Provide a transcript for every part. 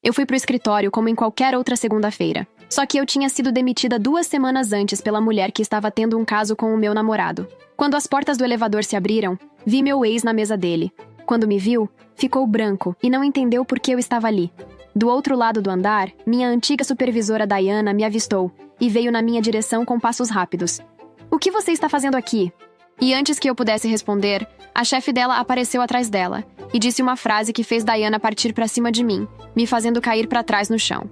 Eu fui pro escritório como em qualquer outra segunda-feira. Só que eu tinha sido demitida 2 semanas antes pela mulher que estava tendo um caso com o meu namorado. Quando as portas do elevador se abriram, vi meu ex na mesa dele. Quando me viu, ficou branco e não entendeu por que eu estava ali. Do outro lado do andar, minha antiga supervisora Diana me avistou e veio na minha direção com passos rápidos. "O que você está fazendo aqui?" E antes que eu pudesse responder, a chefe dela apareceu atrás dela e disse uma frase que fez Diana partir para cima de mim, me fazendo cair para trás no chão.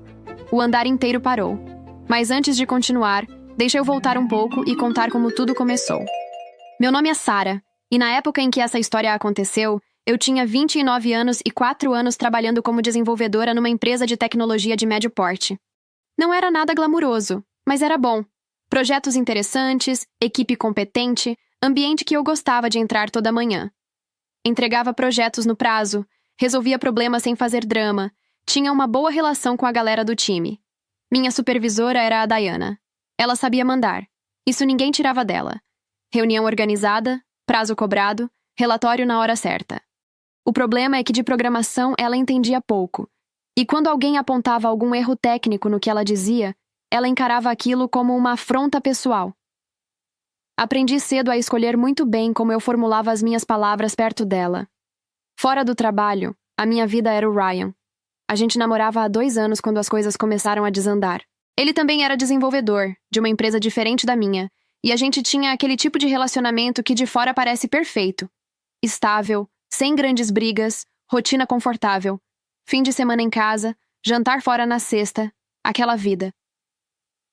O andar inteiro parou. Mas antes de continuar, deixa eu voltar um pouco e contar como tudo começou. Meu nome é Sarah, e na época em que essa história aconteceu, eu tinha 29 anos e 4 anos trabalhando como desenvolvedora numa empresa de tecnologia de médio porte. Não era nada glamuroso, mas era bom. Projetos interessantes, equipe competente, ambiente que eu gostava de entrar toda manhã. Entregava projetos no prazo, resolvia problemas sem fazer drama, tinha uma boa relação com a galera do time. Minha supervisora era a Diana. Ela sabia mandar. Isso ninguém tirava dela. Reunião organizada, prazo cobrado, relatório na hora certa. O problema é que de programação ela entendia pouco. E quando alguém apontava algum erro técnico no que ela dizia, ela encarava aquilo como uma afronta pessoal. Aprendi cedo a escolher muito bem como eu formulava as minhas palavras perto dela. Fora do trabalho, a minha vida era o Ryan. A gente namorava há 2 anos quando as coisas começaram a desandar. Ele também era desenvolvedor, de uma empresa diferente da minha, e a gente tinha aquele tipo de relacionamento que de fora parece perfeito. Estável, sem grandes brigas, rotina confortável, fim de semana em casa, jantar fora na sexta, aquela vida.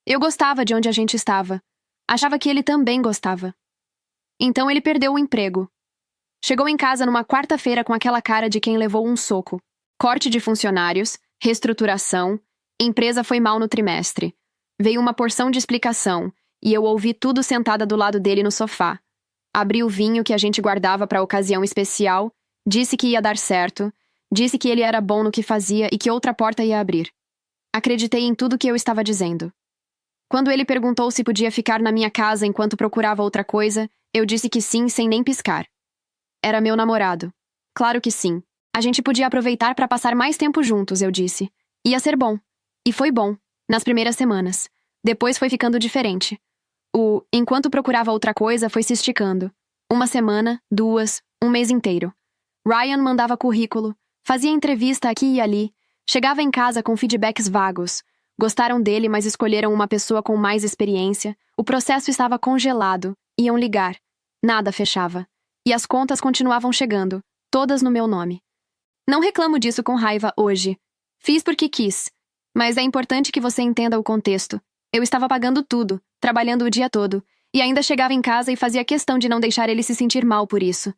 Eu gostava de onde a gente estava. Achava que ele também gostava. Então ele perdeu o emprego. Chegou em casa numa quarta-feira com aquela cara de quem levou um soco. Corte de funcionários, reestruturação, empresa foi mal no trimestre. Veio uma porção de explicação, e eu ouvi tudo sentada do lado dele no sofá. Abri o vinho que a gente guardava para a ocasião especial, disse que ia dar certo, disse que ele era bom no que fazia e que outra porta ia abrir. Acreditei em tudo que eu estava dizendo. Quando ele perguntou se podia ficar na minha casa enquanto procurava outra coisa, eu disse que sim, sem nem piscar. Era meu namorado. Claro que sim. A gente podia aproveitar para passar mais tempo juntos, eu disse. Ia ser bom. E foi bom, nas primeiras semanas. Depois foi ficando diferente. Enquanto procurava outra coisa, foi se esticando. 1 semana, 2, 1 mês inteiro. Ryan mandava currículo, fazia entrevista aqui e ali, chegava em casa com feedbacks vagos. Gostaram dele, mas escolheram uma pessoa com mais experiência. O processo estava congelado. Iam ligar. Nada fechava. E as contas continuavam chegando, todas no meu nome. Não reclamo disso com raiva hoje. Fiz porque quis. Mas é importante que você entenda o contexto. Eu estava pagando tudo, trabalhando o dia todo, e ainda chegava em casa e fazia questão de não deixar ele se sentir mal por isso.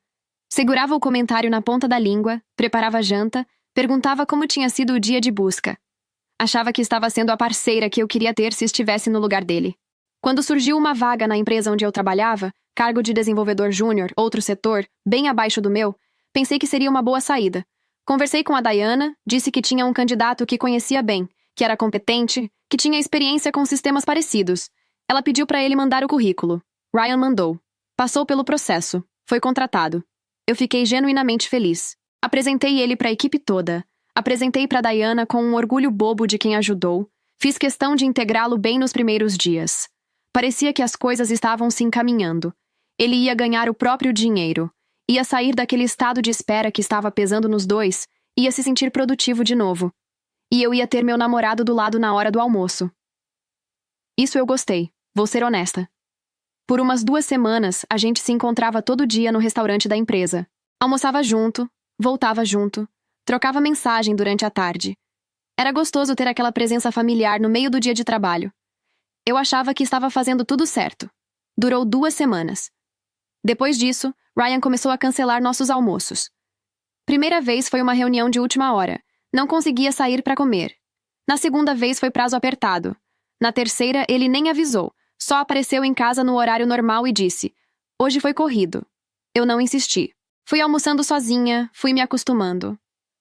Segurava o comentário na ponta da língua, preparava a janta, perguntava como tinha sido o dia de busca. Achava que estava sendo a parceira que eu queria ter se estivesse no lugar dele. Quando surgiu uma vaga na empresa onde eu trabalhava, cargo de desenvolvedor júnior, outro setor, bem abaixo do meu, pensei que seria uma boa saída. Conversei com a Diana, disse que tinha um candidato que conhecia bem, que era competente, que tinha experiência com sistemas parecidos. Ela pediu para ele mandar o currículo. Ryan mandou. Passou pelo processo. Foi contratado. Eu fiquei genuinamente feliz. Apresentei ele para a equipe toda. Apresentei para Diana com um orgulho bobo de quem ajudou. Fiz questão de integrá-lo bem nos primeiros dias. Parecia que as coisas estavam se encaminhando. Ele ia ganhar o próprio dinheiro. Ia sair daquele estado de espera que estava pesando nos dois. Ia se sentir produtivo de novo. E eu ia ter meu namorado do lado na hora do almoço. Isso eu gostei. Vou ser honesta. Por umas 2 semanas, a gente se encontrava todo dia no restaurante da empresa. Almoçava junto, voltava junto, trocava mensagem durante a tarde. Era gostoso ter aquela presença familiar no meio do dia de trabalho. Eu achava que estava fazendo tudo certo. Durou 2 semanas. Depois disso, Ryan começou a cancelar nossos almoços. Primeira vez foi uma reunião de última hora. Não conseguia sair para comer. Na segunda vez foi prazo apertado. Na terceira, ele nem avisou. Só apareceu em casa no horário normal e disse: "Hoje foi corrido." Eu não insisti. Fui almoçando sozinha, fui me acostumando.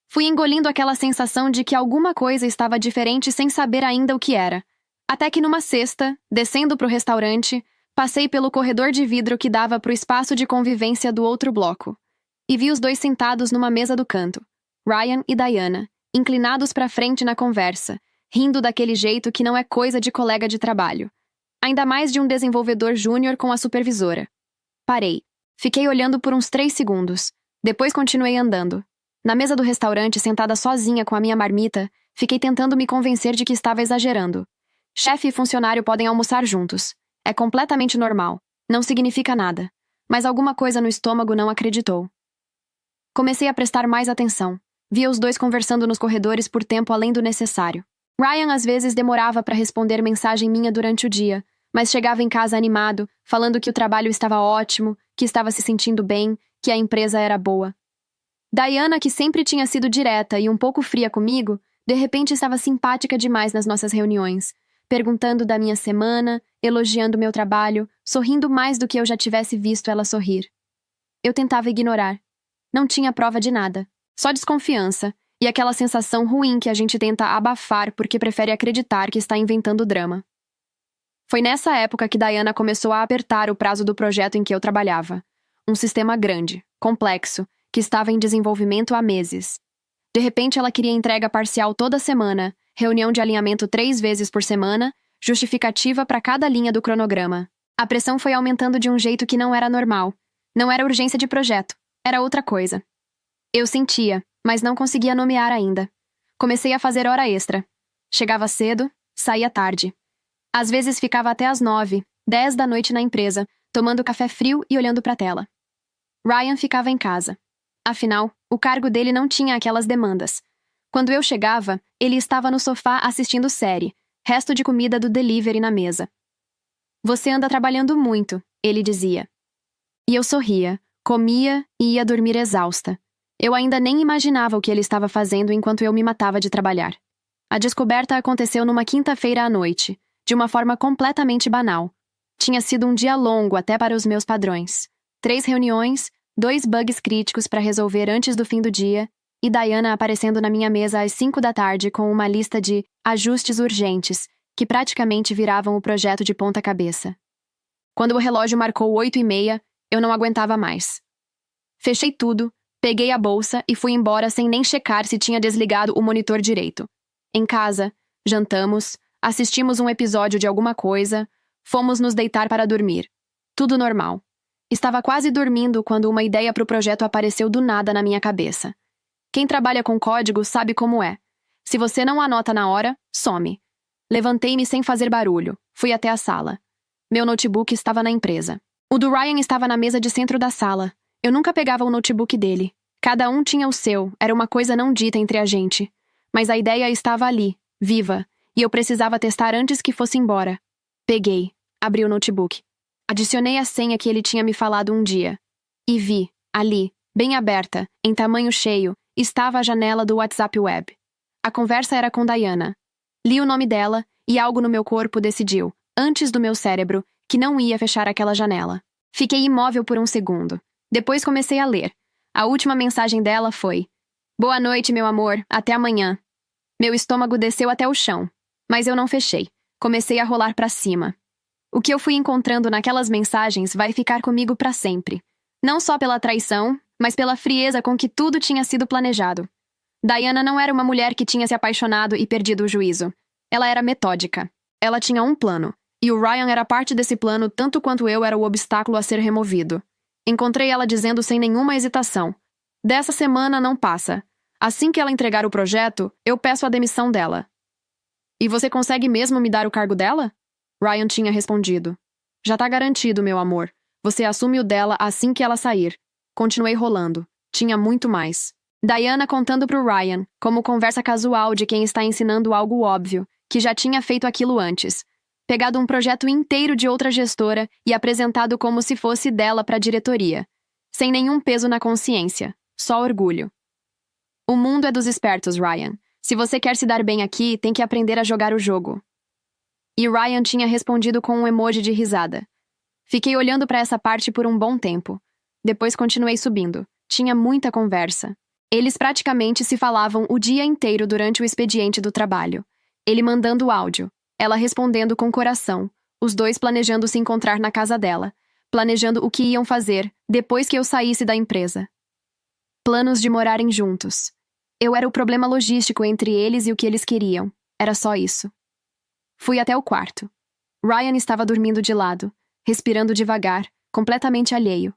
Fui engolindo aquela sensação de que alguma coisa estava diferente sem saber ainda o que era. Até que numa sexta, descendo pro restaurante, passei pelo corredor de vidro que dava pro espaço de convivência do outro bloco. E vi os dois sentados numa mesa do canto, Ryan e Diana, inclinados para frente na conversa, rindo daquele jeito que não é coisa de colega de trabalho. Ainda mais de um desenvolvedor júnior com a supervisora. Parei. Fiquei olhando por uns 3 segundos. Depois continuei andando. Na mesa do restaurante, sentada sozinha com a minha marmita, fiquei tentando me convencer de que estava exagerando. Chefe e funcionário podem almoçar juntos. É completamente normal. Não significa nada. Mas alguma coisa no estômago não acreditou. Comecei a prestar mais atenção. Via os dois conversando nos corredores por tempo além do necessário. Ryan às vezes demorava para responder mensagem minha durante o dia, mas chegava em casa animado, falando que o trabalho estava ótimo, que estava se sentindo bem, que a empresa era boa. Diana, que sempre tinha sido direta e um pouco fria comigo, de repente estava simpática demais nas nossas reuniões, perguntando da minha semana, elogiando meu trabalho, sorrindo mais do que eu já tivesse visto ela sorrir. Eu tentava ignorar. Não tinha prova de nada. Só desconfiança e aquela sensação ruim que a gente tenta abafar porque prefere acreditar que está inventando drama. Foi nessa época que Diana começou a apertar o prazo do projeto em que eu trabalhava. Um sistema grande, complexo, que estava em desenvolvimento há meses. De repente ela queria entrega parcial toda semana, reunião de alinhamento 3 vezes por semana, justificativa para cada linha do cronograma. A pressão foi aumentando de um jeito que não era normal. Não era urgência de projeto, era outra coisa. Eu sentia, mas não conseguia nomear ainda. Comecei a fazer hora extra. Chegava cedo, saía tarde. Às vezes ficava até às 9, 10 da noite na empresa, tomando café frio e olhando para a tela. Ryan ficava em casa. Afinal, o cargo dele não tinha aquelas demandas. Quando eu chegava, ele estava no sofá assistindo série, resto de comida do delivery na mesa. "Você anda trabalhando muito", ele dizia. E eu sorria, comia e ia dormir exausta. Eu ainda nem imaginava o que ele estava fazendo enquanto eu me matava de trabalhar. A descoberta aconteceu numa quinta-feira à noite, de uma forma completamente banal. Tinha sido um dia longo até para os meus padrões. 3 reuniões, 2 bugs críticos para resolver antes do fim do dia, e Diana aparecendo na minha mesa às 5 da tarde com uma lista de ajustes urgentes, que praticamente viravam o projeto de ponta cabeça. Quando o relógio marcou 8h30, eu não aguentava mais. Fechei tudo, peguei a bolsa e fui embora sem nem checar se tinha desligado o monitor direito. Em casa, jantamos, assistimos um episódio de alguma coisa, fomos nos deitar para dormir. Tudo normal. Estava quase dormindo quando uma ideia para o projeto apareceu do nada na minha cabeça. Quem trabalha com código sabe como é. Se você não anota na hora, some. Levantei-me sem fazer barulho. Fui até a sala. Meu notebook estava na empresa. O do Ryan estava na mesa de centro da sala. Eu nunca pegava o notebook dele. Cada um tinha o seu, era uma coisa não dita entre a gente. Mas a ideia estava ali, viva, e eu precisava testar antes que fosse embora. Peguei, abri o notebook. Adicionei a senha que ele tinha me falado um dia. E vi, ali, bem aberta, em tamanho cheio, estava a janela do WhatsApp Web. A conversa era com Diana. Li o nome dela e algo no meu corpo decidiu, antes do meu cérebro, que não ia fechar aquela janela. Fiquei imóvel por um segundo. Depois comecei a ler. A última mensagem dela foi: "Boa noite, meu amor, até amanhã." Meu estômago desceu até o chão, mas eu não fechei. Comecei a rolar para cima. O que eu fui encontrando naquelas mensagens vai ficar comigo para sempre. Não só pela traição, mas pela frieza com que tudo tinha sido planejado. Diana não era uma mulher que tinha se apaixonado e perdido o juízo. Ela era metódica. Ela tinha um plano, e o Ryan era parte desse plano tanto quanto eu era o obstáculo a ser removido. Encontrei ela dizendo sem nenhuma hesitação: "Dessa semana não passa. Assim que ela entregar o projeto, eu peço a demissão dela." "E você consegue mesmo me dar o cargo dela?" Ryan tinha respondido. "Já tá garantido, meu amor. Você assume o dela assim que ela sair." Continuei rolando. Tinha muito mais. Diana contando pro Ryan, como conversa casual de quem está ensinando algo óbvio, que já tinha feito aquilo antes. Pegado um projeto inteiro de outra gestora e apresentado como se fosse dela para a diretoria. Sem nenhum peso na consciência. Só orgulho. "O mundo é dos espertos, Ryan. Se você quer se dar bem aqui, tem que aprender a jogar o jogo." E Ryan tinha respondido com um emoji de risada. Fiquei olhando para essa parte por um bom tempo. Depois continuei subindo. Tinha muita conversa. Eles praticamente se falavam o dia inteiro durante o expediente do trabalho. Ele mandando áudio, ela respondendo com coração, os dois planejando se encontrar na casa dela, planejando o que iam fazer depois que eu saísse da empresa. Planos de morarem juntos. Eu era o problema logístico entre eles e o que eles queriam. Era só isso. Fui até o quarto. Ryan estava dormindo de lado, respirando devagar, completamente alheio.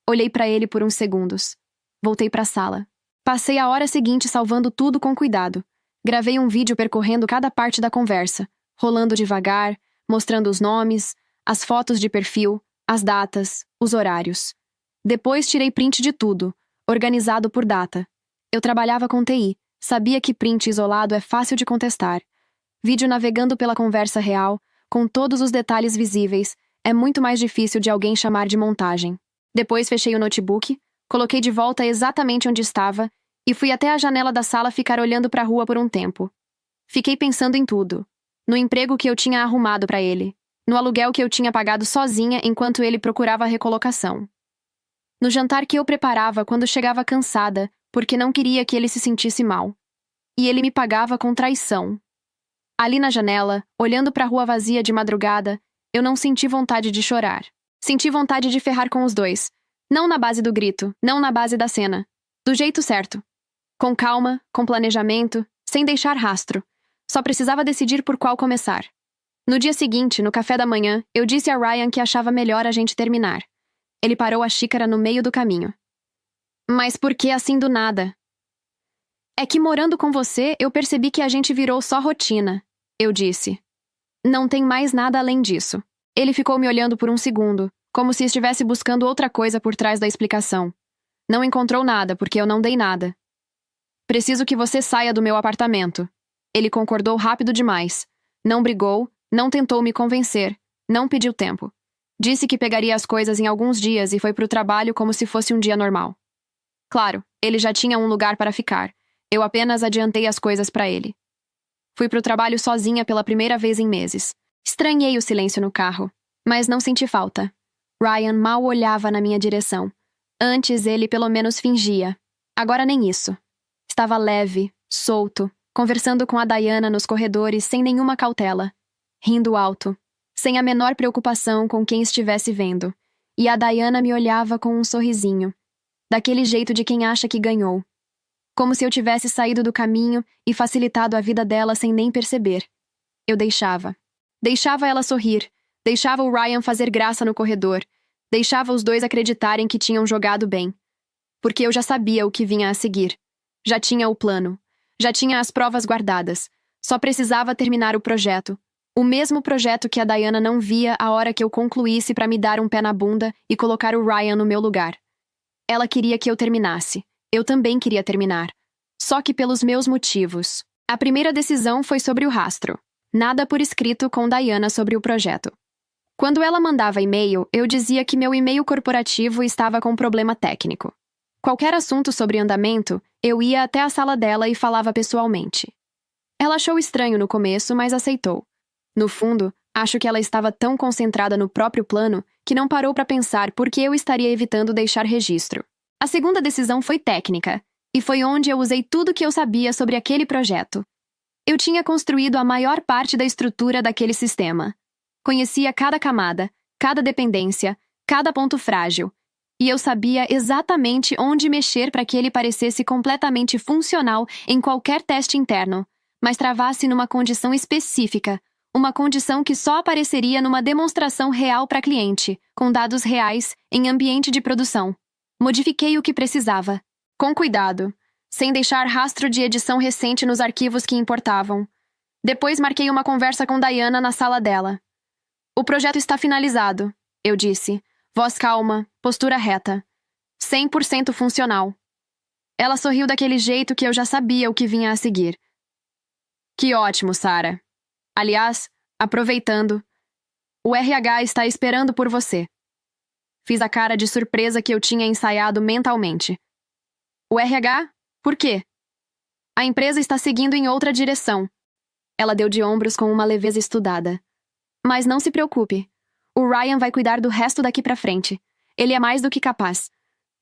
Olhei para ele por uns segundos. Voltei para a sala. Passei a hora seguinte salvando tudo com cuidado. Gravei um vídeo percorrendo cada parte da conversa, rolando devagar, mostrando os nomes, as fotos de perfil, as datas, os horários. Depois tirei print de tudo, organizado por data. Eu trabalhava com TI, sabia que print isolado é fácil de contestar. Vídeo navegando pela conversa real, com todos os detalhes visíveis, é muito mais difícil de alguém chamar de montagem. Depois fechei o notebook, coloquei de volta exatamente onde estava e fui até a janela da sala ficar olhando para a rua por um tempo. Fiquei pensando em tudo. No emprego que eu tinha arrumado para ele, no aluguel que eu tinha pagado sozinha enquanto ele procurava a recolocação. No jantar que eu preparava quando chegava cansada, porque não queria que ele se sentisse mal. E ele me pagava com traição. Ali na janela, olhando para a rua vazia de madrugada, eu não senti vontade de chorar. Senti vontade de ferrar com os dois. Não na base do grito, não na base da cena. Do jeito certo. Com calma, com planejamento, sem deixar rastro. Só precisava decidir por qual começar. No dia seguinte, no café da manhã, eu disse a Ryan que achava melhor a gente terminar. Ele parou a xícara no meio do caminho. Mas por que assim do nada? É que morando com você, eu percebi que a gente virou só rotina, eu disse. Não tem mais nada além disso. Ele ficou me olhando por um segundo, como se estivesse buscando outra coisa por trás da explicação. Não encontrou nada, porque eu não dei nada. Preciso que você saia do meu apartamento. Ele concordou rápido demais. Não brigou, não tentou me convencer, não pediu tempo. Disse que pegaria as coisas em alguns dias e foi pro trabalho como se fosse um dia normal. Claro, ele já tinha um lugar para ficar. Eu apenas adiantei as coisas para ele. Fui pro trabalho sozinha pela primeira vez em meses. Estranhei o silêncio no carro, mas não senti falta. Ryan mal olhava na minha direção. Antes ele pelo menos fingia. Agora nem isso. Estava leve, solto, conversando com a Diana nos corredores sem nenhuma cautela. Rindo alto, sem a menor preocupação com quem estivesse vendo. E a Diana me olhava com um sorrisinho. Daquele jeito de quem acha que ganhou. Como se eu tivesse saído do caminho e facilitado a vida dela sem nem perceber. Eu deixava. Deixava ela sorrir. Deixava o Ryan fazer graça no corredor. Deixava os dois acreditarem que tinham jogado bem. Porque eu já sabia o que vinha a seguir. Já tinha o plano. Já tinha as provas guardadas. Só precisava terminar o projeto. O mesmo projeto que a Diana não via a hora que eu concluísse para me dar um pé na bunda e colocar o Ryan no meu lugar. Ela queria que eu terminasse. Eu também queria terminar. Só que pelos meus motivos. A primeira decisão foi sobre o rastro. Nada por escrito com Diana sobre o projeto. Quando ela mandava e-mail, eu dizia que meu e-mail corporativo estava com problema técnico. Qualquer assunto sobre andamento, eu ia até a sala dela e falava pessoalmente. Ela achou estranho no começo, mas aceitou. No fundo, acho que ela estava tão concentrada no próprio plano que não parou para pensar por que eu estaria evitando deixar registro. A segunda decisão foi técnica, e foi onde eu usei tudo que eu sabia sobre aquele projeto. Eu tinha construído a maior parte da estrutura daquele sistema. Conhecia cada camada, cada dependência, cada ponto frágil, e eu sabia exatamente onde mexer para que ele parecesse completamente funcional em qualquer teste interno, mas travasse numa condição específica, uma condição que só apareceria numa demonstração real para cliente, com dados reais, em ambiente de produção. Modifiquei o que precisava, com cuidado, sem deixar rastro de edição recente nos arquivos que importavam. Depois marquei uma conversa com Diana na sala dela. O projeto está finalizado, eu disse. Voz calma, postura reta. 100% funcional. Ela sorriu daquele jeito que eu já sabia o que vinha a seguir. Que ótimo, Sarah. Aliás, aproveitando, o RH está esperando por você. Fiz a cara de surpresa que eu tinha ensaiado mentalmente. O RH? Por quê? A empresa está seguindo em outra direção. Ela deu de ombros com uma leveza estudada. Mas não se preocupe. O Ryan vai cuidar do resto daqui pra frente. Ele é mais do que capaz.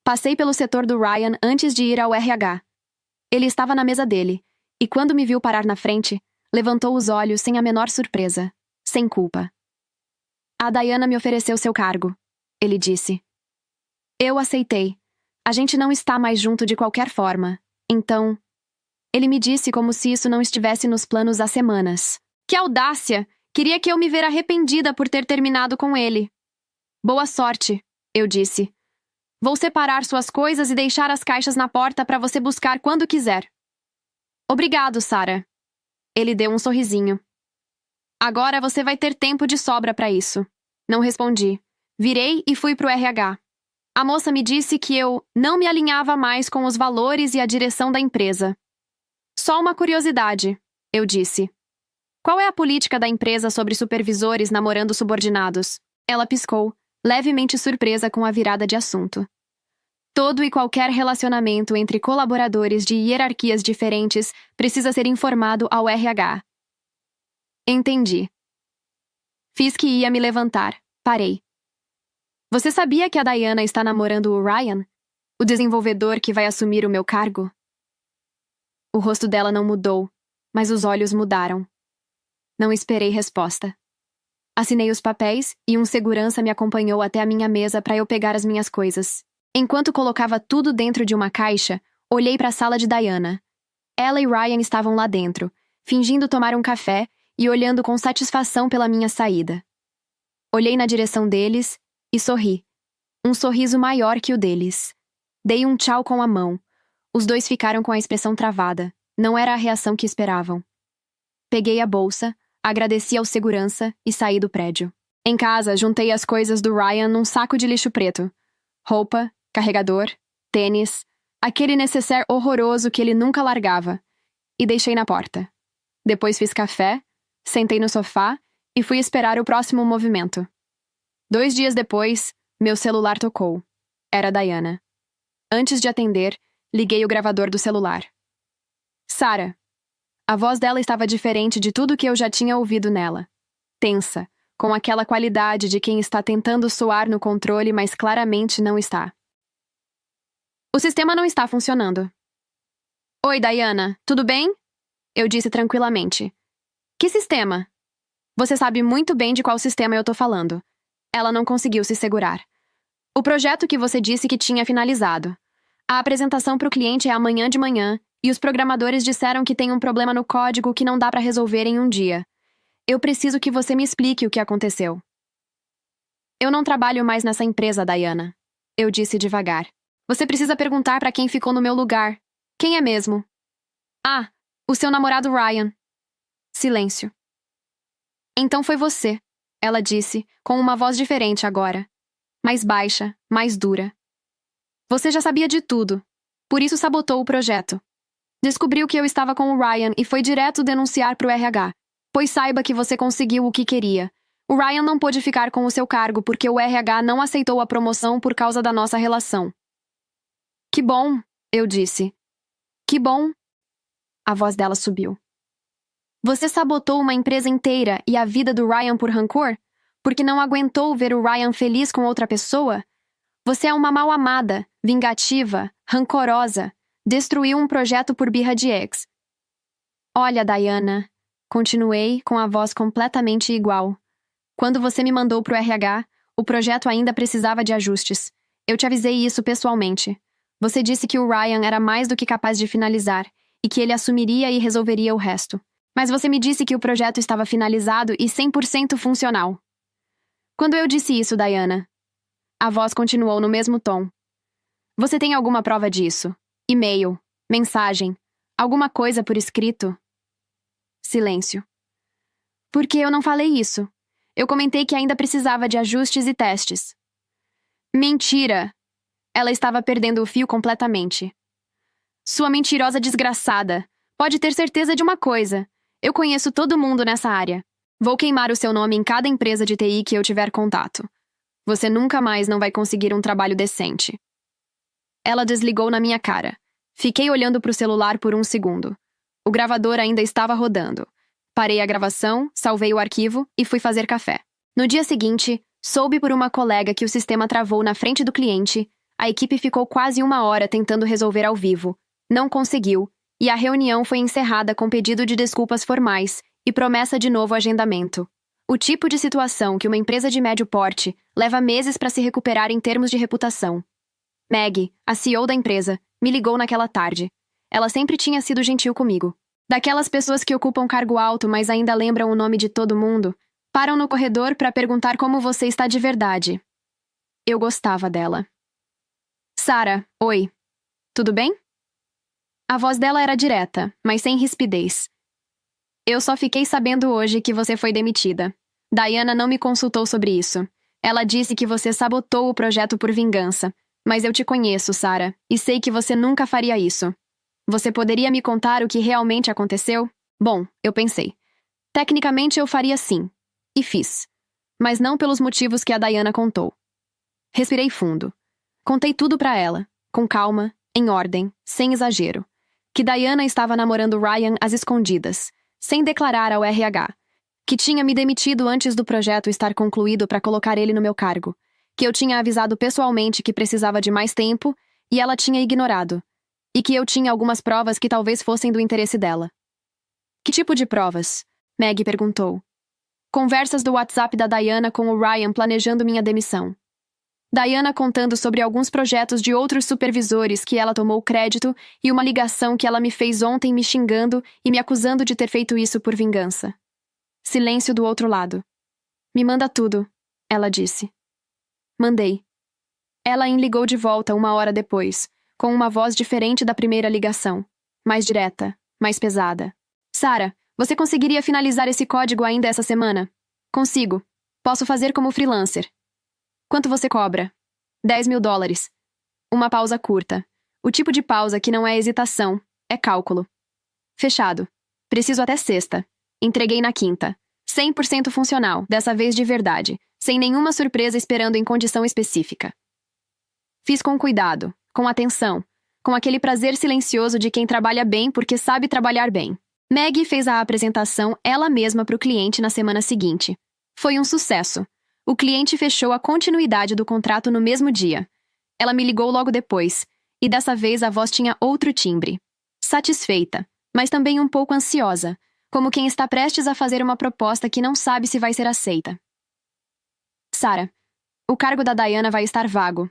Passei pelo setor do Ryan antes de ir ao RH. Ele estava na mesa dele, e quando me viu parar na frente, levantou os olhos sem a menor surpresa, sem culpa. A Diana me ofereceu seu cargo, ele disse. Eu aceitei. A gente não está mais junto de qualquer forma, então... Ele me disse como se isso não estivesse nos planos há semanas. Que audácia! Queria que eu me ver arrependida por ter terminado com ele. Boa sorte, eu disse. Vou separar suas coisas e deixar as caixas na porta para você buscar quando quiser. Obrigado, Sarah. Ele deu um sorrisinho. Agora você vai ter tempo de sobra para isso. Não respondi. Virei e fui pro RH. A moça me disse que eu não me alinhava mais com os valores e a direção da empresa. Só uma curiosidade, eu disse. Qual é a política da empresa sobre supervisores namorando subordinados? Ela piscou, levemente surpresa com a virada de assunto. Todo e qualquer relacionamento entre colaboradores de hierarquias diferentes precisa ser informado ao RH. Entendi. Fiz que ia me levantar. Parei. Você sabia que a Diana está namorando o Ryan? O desenvolvedor que vai assumir o meu cargo? O rosto dela não mudou, mas os olhos mudaram. Não esperei resposta. Assinei os papéis e um segurança me acompanhou até a minha mesa para eu pegar as minhas coisas. Enquanto colocava tudo dentro de uma caixa, olhei para a sala de Diana. Ela e Ryan estavam lá dentro, fingindo tomar um café e olhando com satisfação pela minha saída. Olhei na direção deles e sorri. Um sorriso maior que o deles. Dei um tchau com a mão. Os dois ficaram com a expressão travada. Não era a reação que esperavam. Peguei a bolsa, agradeci ao segurança e saí do prédio. Em casa, juntei as coisas do Ryan num saco de lixo preto. Roupa, carregador, tênis, aquele necessaire horroroso que ele nunca largava. E deixei na porta. Depois fiz café, sentei no sofá e fui esperar o próximo movimento. 2 dias depois, meu celular tocou. Era Diana. Antes de atender, liguei o gravador do celular. Sarah. A voz dela estava diferente de tudo que eu já tinha ouvido nela. Tensa, com aquela qualidade de quem está tentando soar no controle, mas claramente não está. O sistema não está funcionando. Oi, Diana, tudo bem? Eu disse tranquilamente. Que sistema? Você sabe muito bem de qual sistema eu tô falando. Ela não conseguiu se segurar. O projeto que você disse que tinha finalizado. A apresentação para o cliente é amanhã de manhã e os programadores disseram que tem um problema no código que não dá para resolver em um dia. Eu preciso que você me explique o que aconteceu. Eu não trabalho mais nessa empresa, Diana. Eu disse devagar. Você precisa perguntar para quem ficou no meu lugar. Quem é mesmo? Ah, o seu namorado Ryan. Silêncio. Então foi você, ela disse, com uma voz diferente agora. Mais baixa, mais dura. Você já sabia de tudo. Por isso sabotou o projeto. Descobriu que eu estava com o Ryan e foi direto denunciar pro RH. Pois saiba que você conseguiu o que queria. O Ryan não pôde ficar com o seu cargo porque o RH não aceitou a promoção por causa da nossa relação. Que bom, eu disse. Que bom. A voz dela subiu. Você sabotou uma empresa inteira e a vida do Ryan por rancor? Porque não aguentou ver o Ryan feliz com outra pessoa? Você é uma mal-amada, vingativa, rancorosa. Destruiu um projeto por birra de ex. Olha, Diana, continuei com a voz completamente igual. Quando você me mandou pro RH, o projeto ainda precisava de ajustes. Eu te avisei isso pessoalmente. Você disse que o Ryan era mais do que capaz de finalizar e que ele assumiria e resolveria o resto. Mas você me disse que o projeto estava finalizado e 100% funcional. Quando eu disse isso, Diana? A voz continuou no mesmo tom. Você tem alguma prova disso? E-mail, mensagem, alguma coisa por escrito? Silêncio. Por que eu não falei isso? Eu comentei que ainda precisava de ajustes e testes. Mentira! Ela estava perdendo o fio completamente. Sua mentirosa desgraçada. Pode ter certeza de uma coisa. Eu conheço todo mundo nessa área. Vou queimar o seu nome em cada empresa de TI que eu tiver contato. Você nunca mais não vai conseguir um trabalho decente. Ela desligou na minha cara. Fiquei olhando para o celular por 1 segundo. O gravador ainda estava rodando. Parei a gravação, salvei o arquivo e fui fazer café. No dia seguinte, soube por uma colega que o sistema travou na frente do cliente. A equipe ficou quase 1 hora tentando resolver ao vivo. Não conseguiu, e a reunião foi encerrada com pedido de desculpas formais e promessa de novo agendamento. O tipo de situação que uma empresa de médio porte leva meses para se recuperar em termos de reputação. Maggie, a CEO da empresa, me ligou naquela tarde. Ela sempre tinha sido gentil comigo. Daquelas pessoas que ocupam cargo alto, mas ainda lembram o nome de todo mundo, param no corredor para perguntar como você está de verdade. Eu gostava dela. Sarah, oi. Tudo bem? A voz dela era direta, mas sem rispidez. Eu só fiquei sabendo hoje que você foi demitida. Diana não me consultou sobre isso. Ela disse que você sabotou o projeto por vingança. Mas eu te conheço, Sarah, e sei que você nunca faria isso. Você poderia me contar o que realmente aconteceu? Bom, eu pensei. Tecnicamente eu faria sim. E fiz. Mas não pelos motivos que a Diana contou. Respirei fundo. Contei tudo pra ela, com calma, em ordem, sem exagero. Que Diana estava namorando Ryan às escondidas, sem declarar ao RH. Que tinha me demitido antes do projeto estar concluído para colocar ele no meu cargo. Que eu tinha avisado pessoalmente que precisava de mais tempo e ela tinha ignorado. E que eu tinha algumas provas que talvez fossem do interesse dela. Que tipo de provas? Maggie perguntou. Conversas do WhatsApp da Diana com o Ryan planejando minha demissão. Diana contando sobre alguns projetos de outros supervisores que ela tomou crédito e uma ligação que ela me fez ontem me xingando e me acusando de ter feito isso por vingança. Silêncio do outro lado. Me manda tudo, ela disse. Mandei. Ela ligou de volta 1 hora depois, com uma voz diferente da primeira ligação. Mais direta, mais pesada. Sarah, você conseguiria finalizar esse código ainda essa semana? Consigo. Posso fazer como freelancer. Quanto você cobra? $10.000. Uma pausa curta. O tipo de pausa que não é hesitação, é cálculo. Fechado. Preciso até sexta. Entreguei na quinta. 100% funcional, dessa vez de verdade, sem nenhuma surpresa esperando em condição específica. Fiz com cuidado, com atenção, com aquele prazer silencioso de quem trabalha bem porque sabe trabalhar bem. Maggie fez a apresentação ela mesma para o cliente na semana seguinte. Foi um sucesso. O cliente fechou a continuidade do contrato no mesmo dia. Ela me ligou logo depois, e dessa vez a voz tinha outro timbre. Satisfeita, mas também um pouco ansiosa, como quem está prestes a fazer uma proposta que não sabe se vai ser aceita. Sarah, o cargo da Diana vai estar vago.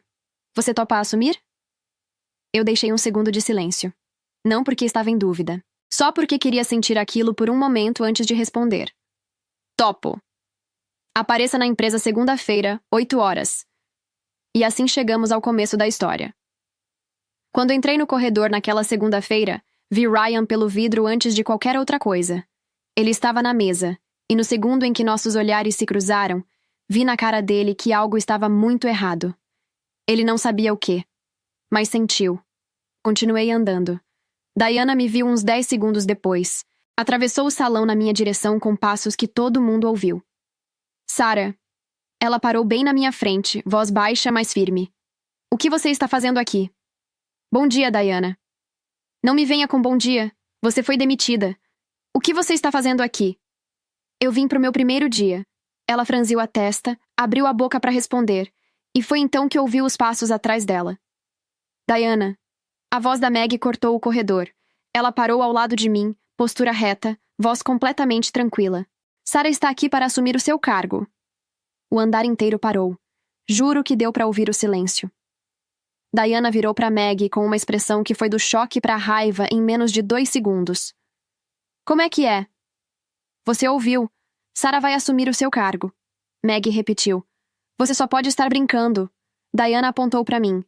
Você topa assumir? Eu deixei um segundo de silêncio. Não porque estava em dúvida. Só porque queria sentir aquilo por um momento antes de responder. Topo. Apareça na empresa segunda-feira, 8 horas. E assim chegamos ao começo da história. Quando entrei no corredor naquela segunda-feira, vi Ryan pelo vidro antes de qualquer outra coisa. Ele estava na mesa, e no segundo em que nossos olhares se cruzaram, vi na cara dele que algo estava muito errado. Ele não sabia o quê, mas sentiu. Continuei andando. Diana me viu uns 10 segundos depois. Atravessou o salão na minha direção com passos que todo mundo ouviu. Sarah. Ela parou bem na minha frente, voz baixa, mas firme. O que você está fazendo aqui? Bom dia, Diana. Não me venha com bom dia. Você foi demitida. O que você está fazendo aqui? Eu vim pro meu primeiro dia. Ela franziu a testa, abriu a boca para responder, e foi então que ouviu os passos atrás dela. Diana. A voz da Maggie cortou o corredor. Ela parou ao lado de mim, postura reta, voz completamente tranquila. Sarah está aqui para assumir o seu cargo. O andar inteiro parou. Juro que deu para ouvir o silêncio. Diana virou para Maggie com uma expressão que foi do choque para a raiva em menos de 2 segundos. Como é que é? Você ouviu. Sarah vai assumir o seu cargo. Maggie repetiu. Você só pode estar brincando. Diana apontou para mim.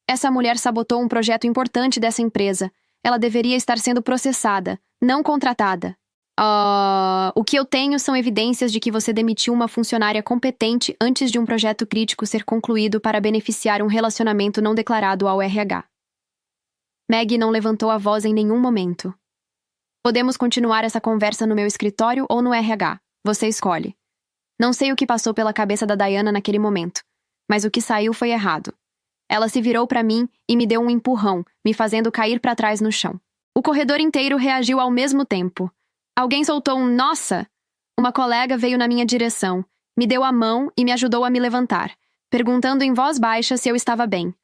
Essa mulher sabotou um projeto importante dessa empresa. Ela deveria estar sendo processada, não contratada. O que eu tenho são evidências de que você demitiu uma funcionária competente antes de um projeto crítico ser concluído para beneficiar um relacionamento não declarado ao RH. Maggie não levantou a voz em nenhum momento. Podemos continuar essa conversa no meu escritório ou no RH. Você escolhe. Não sei o que passou pela cabeça da Diana naquele momento, mas o que saiu foi errado. Ela se virou para mim e me deu um empurrão, me fazendo cair para trás no chão. O corredor inteiro reagiu ao mesmo tempo. Alguém soltou um "nossa". Uma colega veio na minha direção, me deu a mão e me ajudou a me levantar, perguntando em voz baixa se eu estava bem.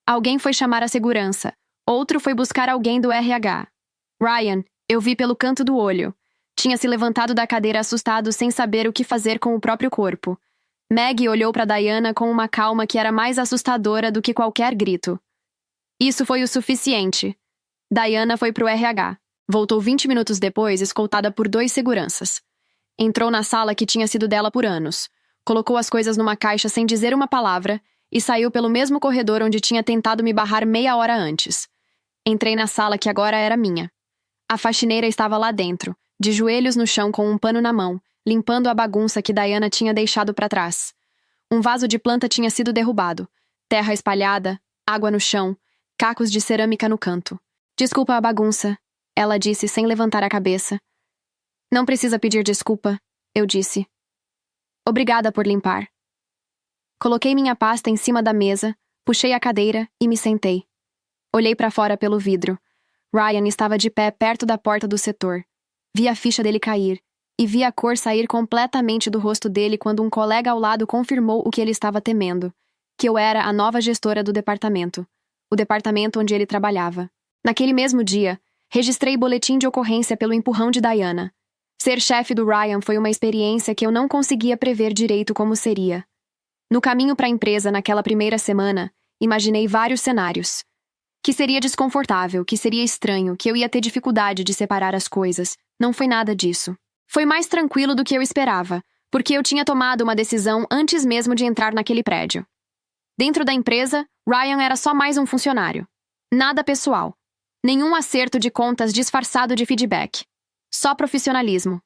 Alguém foi chamar a segurança. Outro foi buscar alguém do RH. Ryan, eu vi pelo canto do olho. Tinha se levantado da cadeira assustado sem saber o que fazer com o próprio corpo. Maggie olhou para Diana com uma calma que era mais assustadora do que qualquer grito. Isso foi o suficiente. Diana foi pro RH. Voltou 20 minutos depois, escoltada por 2 seguranças. Entrou na sala que tinha sido dela por anos. Colocou as coisas numa caixa sem dizer uma palavra e saiu pelo mesmo corredor onde tinha tentado me barrar meia hora antes. Entrei na sala que agora era minha. A faxineira estava lá dentro, de joelhos no chão com um pano na mão, limpando a bagunça que Diana tinha deixado para trás. Um vaso de planta tinha sido derrubado. Terra espalhada, água no chão, cacos de cerâmica no canto. Desculpa a bagunça, ela disse sem levantar a cabeça. Não precisa pedir desculpa, eu disse. Obrigada por limpar. Coloquei minha pasta em cima da mesa, puxei a cadeira e me sentei. Olhei para fora pelo vidro. Ryan estava de pé perto da porta do setor. Vi a ficha dele cair, e vi a cor sair completamente do rosto dele quando um colega ao lado confirmou o que ele estava temendo, que eu era a nova gestora do departamento, o departamento onde ele trabalhava. Naquele mesmo dia, registrei boletim de ocorrência pelo empurrão de Diana. Ser chefe do Ryan foi uma experiência que eu não conseguia prever direito como seria. No caminho para a empresa naquela primeira semana, imaginei vários cenários. Que seria desconfortável, que seria estranho, que eu ia ter dificuldade de separar as coisas. Não foi nada disso. Foi mais tranquilo do que eu esperava, porque eu tinha tomado uma decisão antes mesmo de entrar naquele prédio. Dentro da empresa, Ryan era só mais um funcionário. Nada pessoal. Nenhum acerto de contas disfarçado de feedback. Só profissionalismo.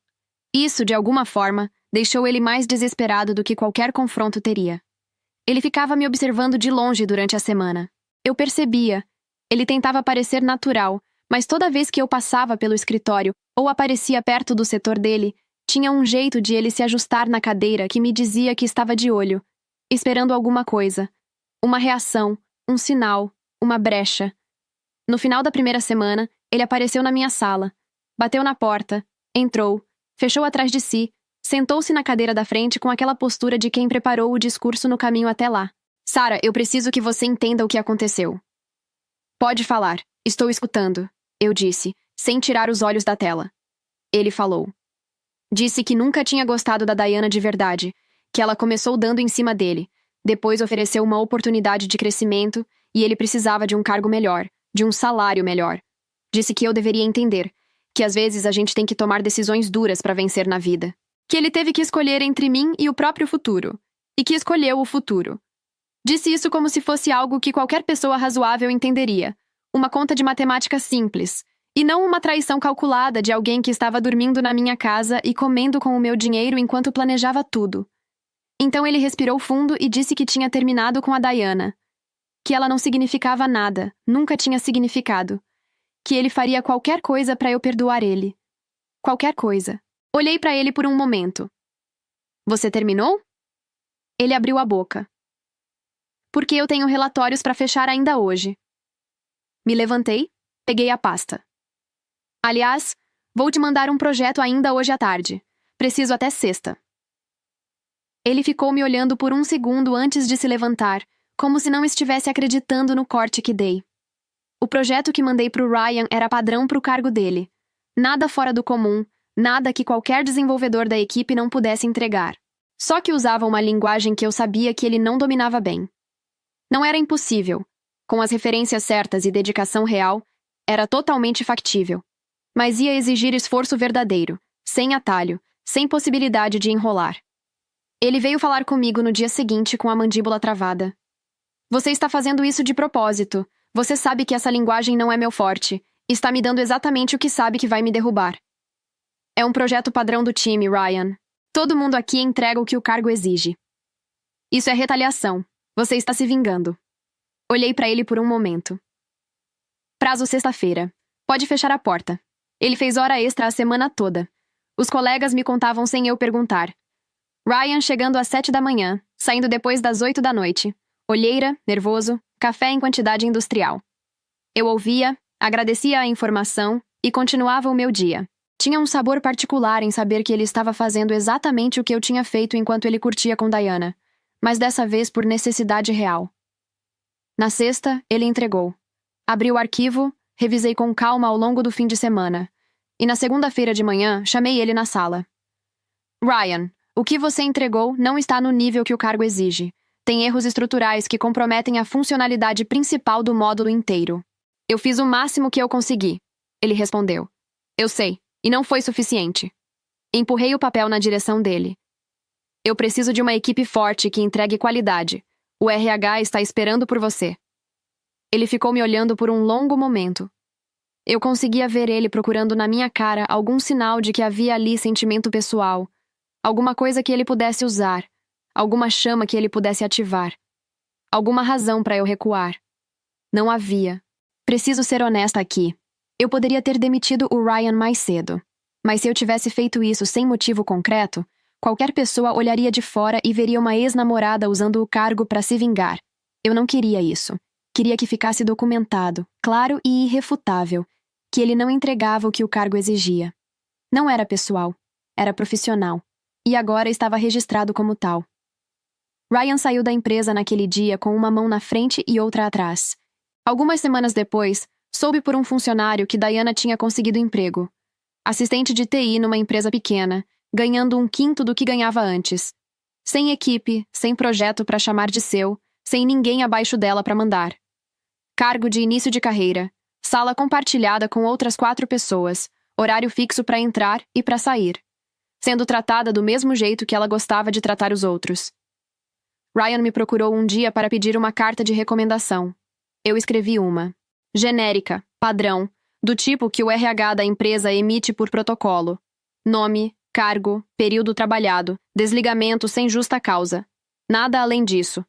Isso, de alguma forma, deixou ele mais desesperado do que qualquer confronto teria. Ele ficava me observando de longe durante a semana. Eu percebia. Ele tentava parecer natural, mas toda vez que eu passava pelo escritório ou aparecia perto do setor dele, tinha um jeito de ele se ajustar na cadeira que me dizia que estava de olho, esperando alguma coisa. Uma reação, um sinal, uma brecha. No final da primeira semana, ele apareceu na minha sala. Bateu na porta, entrou, fechou atrás de si, sentou-se na cadeira da frente com aquela postura de quem preparou o discurso no caminho até lá. Sarah, eu preciso que você entenda o que aconteceu. Pode falar, estou escutando, eu disse, sem tirar os olhos da tela. Ele falou. Disse que nunca tinha gostado da Diana de verdade, que ela começou dando em cima dele, depois ofereceu uma oportunidade de crescimento e ele precisava de um cargo melhor, de um salário melhor. Disse que eu deveria entender, que às vezes a gente tem que tomar decisões duras para vencer na vida. Que ele teve que escolher entre mim e o próprio futuro. E que escolheu o futuro. Disse isso como se fosse algo que qualquer pessoa razoável entenderia. Uma conta de matemática simples. E não uma traição calculada de alguém que estava dormindo na minha casa e comendo com o meu dinheiro enquanto planejava tudo. Então ele respirou fundo e disse que tinha terminado com a Diana. Que ela não significava nada, nunca tinha significado. Que ele faria qualquer coisa para eu perdoar ele. Qualquer coisa. Olhei para ele por um momento. Você terminou? Ele abriu a boca. Porque eu tenho relatórios para fechar ainda hoje. Me levantei, peguei a pasta. Aliás, vou te mandar um projeto ainda hoje à tarde. Preciso até sexta. Ele ficou me olhando por um segundo antes de se levantar, como se não estivesse acreditando no corte que dei. O projeto que mandei pro Ryan era padrão pro cargo dele. Nada fora do comum, nada que qualquer desenvolvedor da equipe não pudesse entregar. Só que usava uma linguagem que eu sabia que ele não dominava bem. Não era impossível. Com as referências certas e dedicação real, era totalmente factível. Mas ia exigir esforço verdadeiro, sem atalho, sem possibilidade de enrolar. Ele veio falar comigo no dia seguinte com a mandíbula travada. Você está fazendo isso de propósito. Você sabe que essa linguagem não é meu forte. Está me dando exatamente o que sabe que vai me derrubar. É um projeto padrão do time, Ryan. Todo mundo aqui entrega o que o cargo exige. Isso é retaliação. Você está se vingando. Olhei para ele por um momento. Prazo sexta-feira. Pode fechar a porta. Ele fez hora extra a semana toda. Os colegas me contavam sem eu perguntar. Ryan chegando às 7 da manhã, saindo depois das 8 da noite. Olheira, nervoso, café em quantidade industrial. Eu ouvia, agradecia a informação e continuava o meu dia. Tinha um sabor particular em saber que ele estava fazendo exatamente o que eu tinha feito enquanto ele curtia com Diana, mas dessa vez por necessidade real. Na sexta, ele entregou. Abri o arquivo, revisei com calma ao longo do fim de semana. E na segunda-feira de manhã, chamei ele na sala. Ryan, o que você entregou não está no nível que o cargo exige. Tem erros estruturais que comprometem a funcionalidade principal do módulo inteiro. Eu fiz o máximo que eu consegui. Ele respondeu. Eu sei, e não foi suficiente. Empurrei o papel na direção dele. Eu preciso de uma equipe forte que entregue qualidade. O RH está esperando por você. Ele ficou me olhando por um longo momento. Eu conseguia ver ele procurando na minha cara algum sinal de que havia ali sentimento pessoal, alguma coisa que ele pudesse usar, alguma chama que ele pudesse ativar, alguma razão para eu recuar. Não havia. Preciso ser honesta aqui. Eu poderia ter demitido o Ryan mais cedo, mas se eu tivesse feito isso sem motivo concreto, qualquer pessoa olharia de fora e veria uma ex-namorada usando o cargo para se vingar. Eu não queria isso. Queria que ficasse documentado, claro e irrefutável, que ele não entregava o que o cargo exigia. Não era pessoal, era profissional, e agora estava registrado como tal. Ryan saiu da empresa naquele dia com uma mão na frente e outra atrás. Algumas semanas depois, soube por um funcionário que Diana tinha conseguido emprego. Assistente de TI numa empresa pequena, ganhando 1/5 do que ganhava antes. Sem equipe, sem projeto para chamar de seu, sem ninguém abaixo dela para mandar. Cargo de início de carreira, sala compartilhada com outras 4 pessoas, horário fixo para entrar e para sair. Sendo tratada do mesmo jeito que ela gostava de tratar os outros. Ryan me procurou um dia para pedir uma carta de recomendação. Eu escrevi uma. Genérica, padrão, do tipo que o RH da empresa emite por protocolo. Nome, cargo, período trabalhado, desligamento sem justa causa. Nada além disso.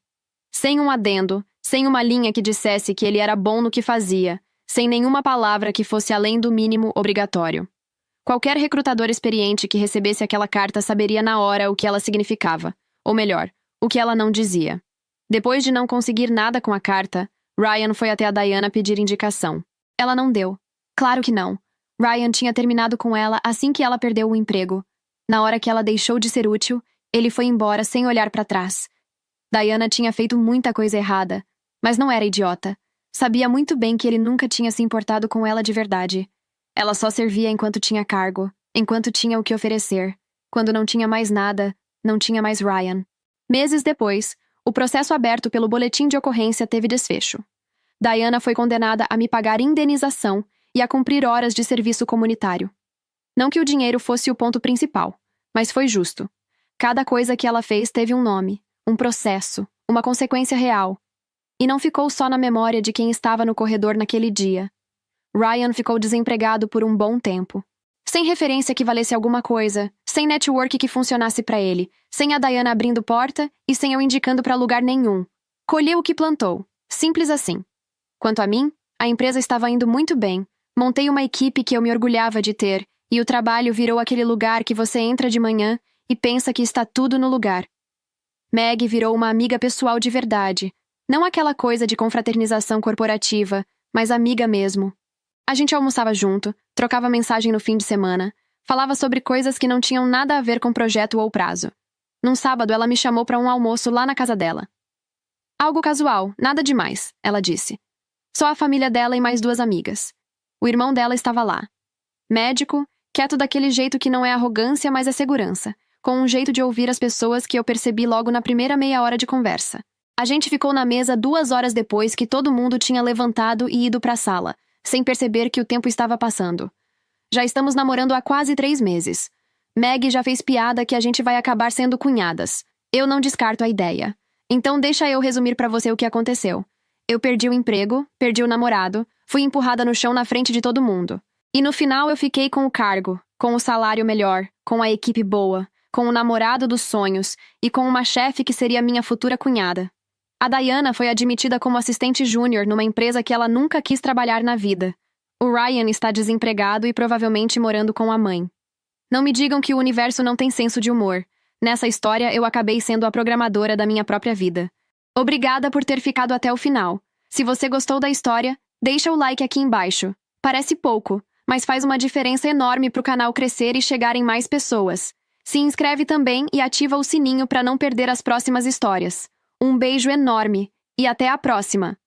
Sem um adendo, sem uma linha que dissesse que ele era bom no que fazia, sem nenhuma palavra que fosse além do mínimo obrigatório. Qualquer recrutador experiente que recebesse aquela carta saberia na hora o que ela significava, ou melhor, o que ela não dizia. Depois de não conseguir nada com a carta, Ryan foi até a Diana pedir indicação. Ela não deu. Claro que não. Ryan tinha terminado com ela assim que ela perdeu o emprego. Na hora que ela deixou de ser útil, ele foi embora sem olhar para trás. Diana tinha feito muita coisa errada, mas não era idiota. Sabia muito bem que ele nunca tinha se importado com ela de verdade. Ela só servia enquanto tinha cargo, enquanto tinha o que oferecer. Quando não tinha mais nada, não tinha mais Ryan. Meses depois, o processo aberto pelo boletim de ocorrência teve desfecho. Diana foi condenada a me pagar indenização e a cumprir horas de serviço comunitário. Não que o dinheiro fosse o ponto principal, mas foi justo. Cada coisa que ela fez teve um nome, um processo, uma consequência real. E não ficou só na memória de quem estava no corredor naquele dia. Ryan ficou desempregado por um bom tempo. Sem referência que valesse alguma coisa, sem network que funcionasse para ele, sem a Diana abrindo porta e sem eu indicando para lugar nenhum. Colheu o que plantou. Simples assim. Quanto a mim, a empresa estava indo muito bem. Montei uma equipe que eu me orgulhava de ter, e o trabalho virou aquele lugar que você entra de manhã e pensa que está tudo no lugar. Meg virou uma amiga pessoal de verdade. Não aquela coisa de confraternização corporativa, mas amiga mesmo. A gente almoçava junto, trocava mensagem no fim de semana, falava sobre coisas que não tinham nada a ver com projeto ou prazo. Num sábado, ela me chamou para um almoço lá na casa dela. Algo casual, nada demais, ela disse. Só a família dela e mais 2 amigas. O irmão dela estava lá. Médico, quieto daquele jeito que não é arrogância, mas é segurança, com um jeito de ouvir as pessoas que eu percebi logo na primeira meia hora de conversa. A gente ficou na mesa 2 horas depois que todo mundo tinha levantado e ido para a sala, sem perceber que o tempo estava passando. Já estamos namorando há quase 3 meses. Meg já fez piada que a gente vai acabar sendo cunhadas. Eu não descarto a ideia. Então deixa eu resumir para você o que aconteceu. Eu perdi o emprego, perdi o namorado, fui empurrada no chão na frente de todo mundo. E no final eu fiquei com o cargo, com o salário melhor, com a equipe boa, com o namorado dos sonhos e com uma chefe que seria minha futura cunhada. A Diana foi admitida como assistente júnior numa empresa que ela nunca quis trabalhar na vida. O Ryan está desempregado e provavelmente morando com a mãe. Não me digam que o universo não tem senso de humor. Nessa história, eu acabei sendo a programadora da minha própria vida. Obrigada por ter ficado até o final. Se você gostou da história, deixa o like aqui embaixo. Parece pouco, mas faz uma diferença enorme para o canal crescer e chegar em mais pessoas. Se inscreve também e ativa o sininho para não perder as próximas histórias. Um beijo enorme e até a próxima!